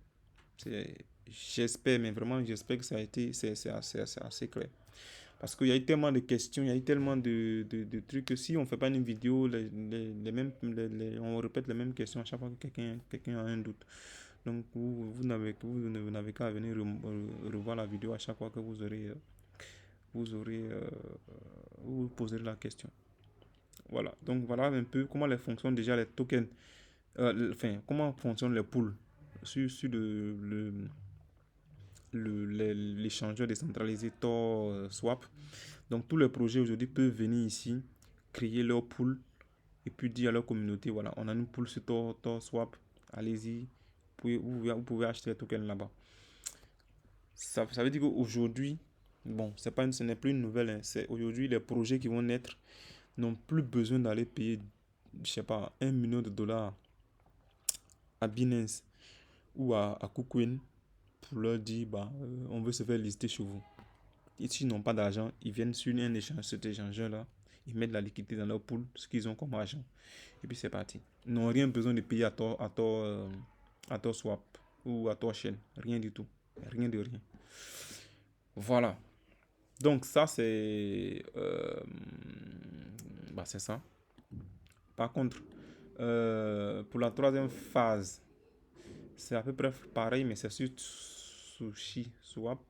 J'espère, mais vraiment, j'espère que ça a été, c'est assez clair. Parce qu'il y a eu tellement de questions, il y a eu tellement de trucs que si on ne fait pas une vidéo, on répète les mêmes questions à chaque fois que quelqu'un a un doute. Donc vous n'avez qu'à venir revoir la vidéo à chaque fois que vous poserez la question. Voilà, donc voilà un peu comment les fonctionnent déjà les tokens, comment fonctionnent les pools sur l'échangeur décentralisé Tor Swap. Donc tous les projets aujourd'hui peuvent venir ici, créer leur pool et puis dire à leur communauté, voilà, on a une pool sur Tor Swap, allez-y, vous pouvez acheter les tokens là-bas. Ça veut dire qu'aujourd'hui, bon, ce n'est plus une nouvelle, hein, c'est aujourd'hui les projets qui vont naître n'ont plus besoin d'aller payer, je sais pas, $1 million à Binance ou à KuCoin pour leur dire, bah, on veut se faire lister chez vous. Et s'ils n'ont pas d'argent, ils viennent sur un échange, cet échangeur-là, ils mettent la liquidité dans leur pool, ce qu'ils ont comme argent. Et puis c'est parti. Ils n'ont rien besoin de payer à tort swap ou à tort chaîne. Rien du tout. Rien de rien. Voilà. Donc ça, c'est ça. Par contre, pour la troisième phase, c'est à peu près pareil, mais c'est sur Sushi Swap.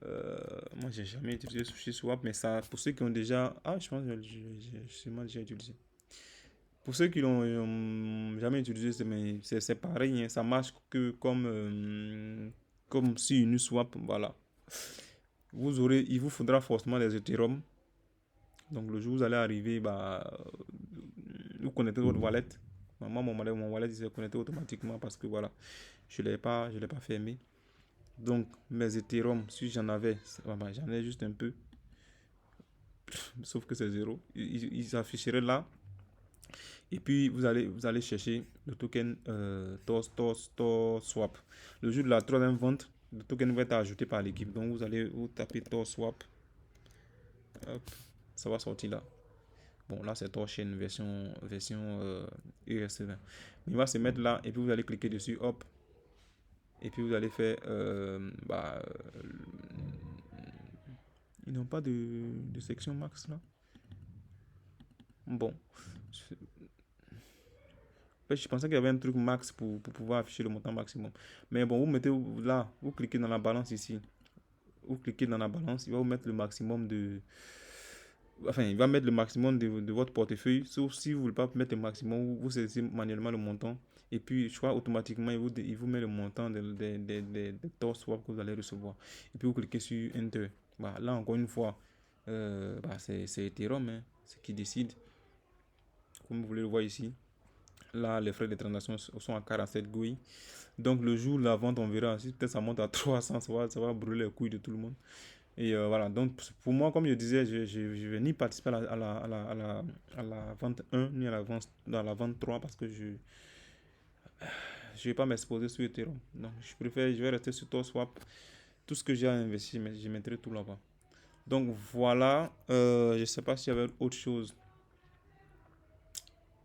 Moi, j'ai jamais utilisé Sushi Swap, mais ça, pour ceux qui ont déjà. Ah, je pense que j'ai sûrement déjà utilisé. Pour ceux qui l'ont jamais utilisé, c'est pareil, hein, ça marche que comme si une swap, voilà. Il vous faudra forcément des Ethereum. Donc le jour où vous allez arriver, bah, vous connectez votre wallet. Moi, mon wallet, il s'est connecté automatiquement parce que voilà, je l'ai pas fermé. Donc mes Ethereum, si j'en avais, j'en ai juste un peu. Sauf que c'est zéro. Ils s'afficheraient là. Et puis vous allez chercher le token Tor Swap. Le jour de la troisième vente, le token va être ajouté par l'équipe. Donc vous tapez Tor Swap. Hop, ça va sortir là. Bon, là c'est Torchain version ERC20. Mais il va se mettre là et puis vous allez cliquer dessus. Hop. Et puis vous allez faire. Ils n'ont pas de section max là. Bon. Je pensais qu'il y avait un truc max pour pouvoir afficher le montant maximum. Mais bon, vous mettez là, vous cliquez dans la balance ici. Vous cliquez dans la balance, il va vous mettre le maximum de. Enfin, il va mettre le maximum de votre portefeuille. Sauf si vous ne voulez pas mettre le maximum, vous saisissez manuellement le montant. Et puis, je crois automatiquement, il vous met le montant des Tor Swap que vous allez recevoir. Et puis, vous cliquez sur Enter. Bah, là, encore une fois, c'est Ethereum, hein, c'est qui décide. Comme vous voulez le voir ici. Là, les frais de transaction sont à 47 GUI. Donc, le jour de la vente, on verra. Si peut-être ça monte à 300, ça va brûler les couilles de tout le monde. Et voilà, donc pour moi, comme je disais, je vais ni participer à la vente un ni à la vente 3 parce que je vais pas m'exposer sur Ethereum. Donc je vais rester sur TorSwap. Tout ce que j'ai à investir, mais je mettrai tout là-bas. Donc voilà, je sais pas s'il y avait autre chose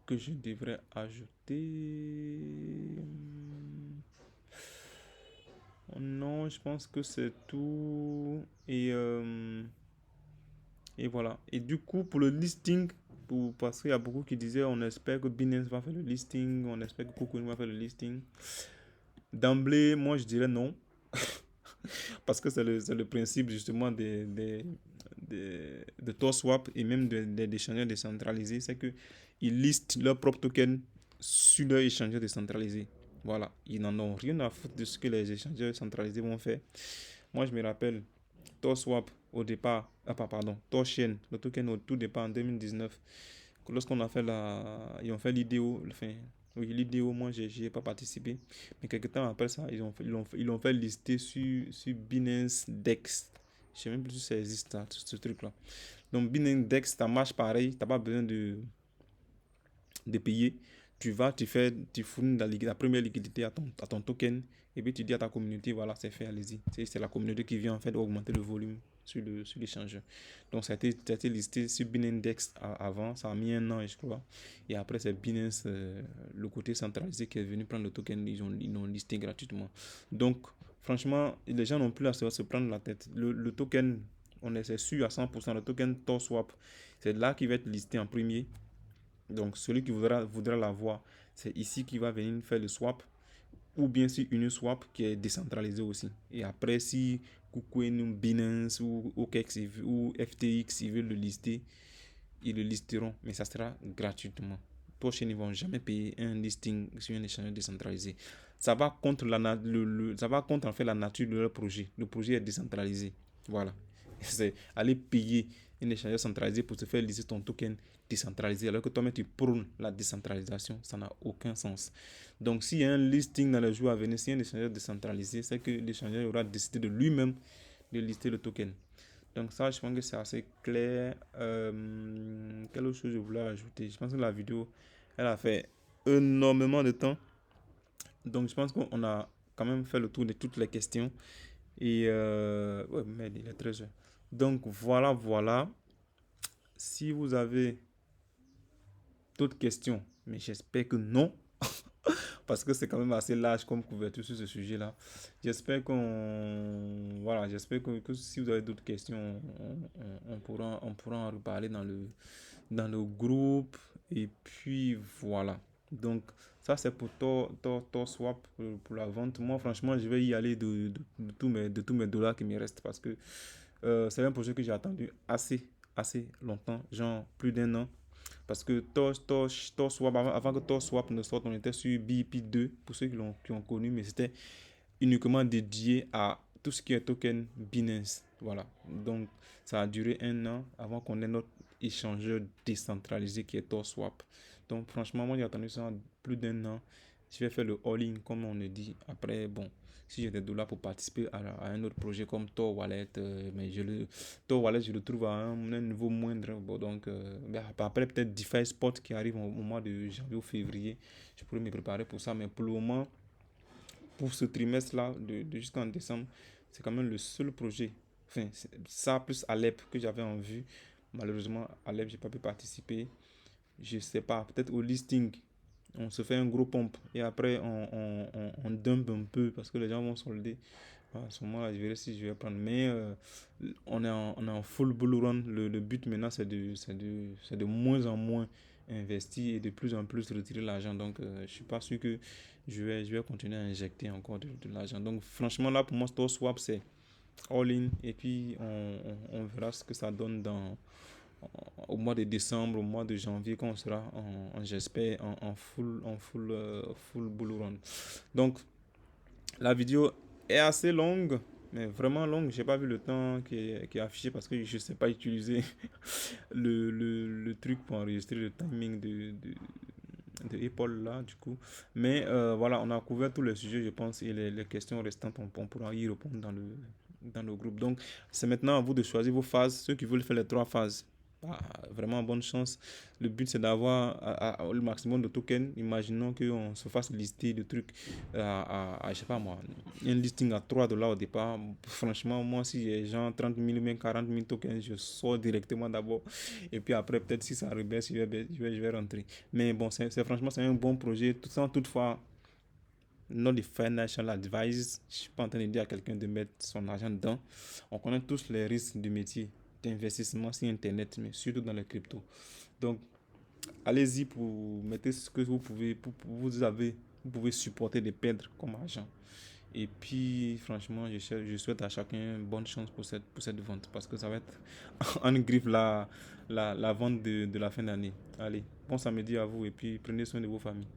que je devrais ajouter. Non, je pense que c'est tout. Et voilà. Et du coup, pour le listing, parce qu'il y a beaucoup qui disaient on espère que Binance va faire le listing, on espère que KuCoin va faire le listing. D'emblée, moi je dirais non. Parce que c'est le principe justement de TorSwap et même des échangeurs décentralisés. C'est qu'ils listent leur propre token sur leur échangeur décentralisé. Voilà. Ils n'en ont rien à foutre de ce que les échangeurs centralisés vont faire. Moi, je me rappelle, TorSwap au départ, pardon, TorChain, le token au tout départ en 2019, lorsqu'on a fait ils ont fait l'IDO, enfin, oui, l'IDO, moi, j'ai pas participé, mais quelques temps après ça, ils l'ont fait lister sur Binance Dex. Je sais même plus si ça existe, ce truc-là. Donc, Binance Dex, ça marche pareil, t'as pas besoin de payer. Tu vas, tu fournis la première liquidité à ton token et puis tu dis à ta communauté, voilà, c'est fait, allez-y. C'est la communauté qui vient en fait augmenter le volume sur l'échangeur. Donc ça a été listé sur Binance avant, ça a mis un an, je crois. Et après, c'est Binance, le côté centralisé, qui est venu prendre le token, ils l'ont listé gratuitement. Donc, franchement, les gens n'ont plus à se prendre la tête. Le token, c'est sûr à 100%, le token TorSwap, c'est là qui va être listé en premier. Donc, celui qui voudra l'avoir, c'est ici qu'il va venir faire le swap. Ou bien si Uniswap qui est décentralisé aussi. Et après, si KuCoin, Binance ou OKX ou FTX, ils veulent le lister, ils le listeront. Mais ça sera gratuitement. Prochain, ils ne vont jamais payer un listing sur un échange décentralisé. Ça va contre, ça va contre en fait la nature de leur projet. Le projet est décentralisé. Voilà. C'est aller payer un échangeur centralisé pour te faire lister ton token décentralisé, alors que toi-même tu prônes la décentralisation, ça n'a aucun sens. Donc s'il y a un listing dans les jours à venir, si un échangeur décentralisé, c'est que l'échangeur aura décidé de lui-même de lister le token. Donc ça, je pense que c'est assez clair. Quelle autre chose je voulais ajouter? Je pense que la vidéo, elle a fait énormément de temps. Donc je pense qu'on a quand même fait le tour de toutes les questions. Et ouais, mais il est 13 heures. Donc voilà. Si vous avez d'autres questions, mais j'espère que non, parce que c'est quand même assez large comme couverture sur ce sujet-là. J'espère j'espère que si vous avez d'autres questions, on pourra en reparler dans le groupe. Et puis voilà. Donc, ça c'est pour TorSwap pour la vente. Moi, franchement, je vais y aller de tous mes dollars qui me restent parce que c'est un projet que j'ai attendu assez longtemps, genre plus d'un an. Parce que TorSwap, avant que TorSwap ne sorte, on était sur BIP2, pour ceux qui ont connu, mais c'était uniquement dédié à tout ce qui est token Binance. Voilà. Donc, ça a duré un an avant qu'on ait notre échangeur décentralisé qui est TorSwap. Donc, franchement, moi, j'ai attendu ça plus d'un an. Je vais faire le all-in, comme on le dit. Après, bon, si j'ai des dollars pour participer à un autre projet comme Tor Wallet, mais Tor Wallet, je le trouve à un niveau moindre. Bon, donc, après, peut-être DeFi Spot qui arrive au mois de janvier ou février, je pourrais me préparer pour ça. Mais pour le moment, pour ce trimestre-là, de jusqu'en décembre, c'est quand même le seul projet. Enfin, ça plus Alep que j'avais en vue. Malheureusement, Alep, j'ai pas pu participer. Je sais pas, peut-être au listing, on se fait un gros pompe et après on dump un peu parce que les gens vont solder. À ce moment-là, je verrai si je vais prendre. Mais on est en full bull run. Le but maintenant, c'est de moins en moins investir et de plus en plus retirer l'argent. Donc, je suis pas sûr que je vais continuer à injecter encore de l'argent. Donc, franchement, là, pour moi, swap, c'est all-in. Et puis, on verra ce que ça donne au mois de décembre, au mois de janvier, quand on sera, j'espère, full bull run. Donc, la vidéo est assez longue, mais vraiment longue. J'ai pas vu le temps qui est affiché parce que je sais pas utiliser le truc pour enregistrer le timing de Apple là, du coup. Mais voilà, on a couvert tous les sujets, je pense, et les questions restantes, on pourra y répondre dans le groupe. Donc, c'est maintenant à vous de choisir vos phases. Ceux qui veulent faire les 3 phases, bah, vraiment bonne chance. Le but, c'est d'avoir le maximum de tokens. Imaginons qu'on se fasse lister de trucs je sais pas moi, un listing à $3 au départ. Franchement, moi, si j'ai genre 30 000 ou bien 40 000 tokens, je sors directement d'abord. Et puis après, peut-être si ça rebaisse, je vais rentrer. Mais bon, franchement, c'est un bon projet. Tout ça, toutefois, not the financial advice. Je suis pas en train de dire à quelqu'un de mettre son argent dedans. On connaît tous les risques du métier d'investissement sur Internet, mais surtout dans les cryptos. Donc, allez-y pour mettre ce que vous pouvez, vous pouvez supporter de perdre comme argent. Et puis, franchement, je souhaite à chacun bonne chance pour cette vente parce que ça va être en griffe la vente de la fin d'année. Allez, bon samedi à vous et puis prenez soin de vos familles.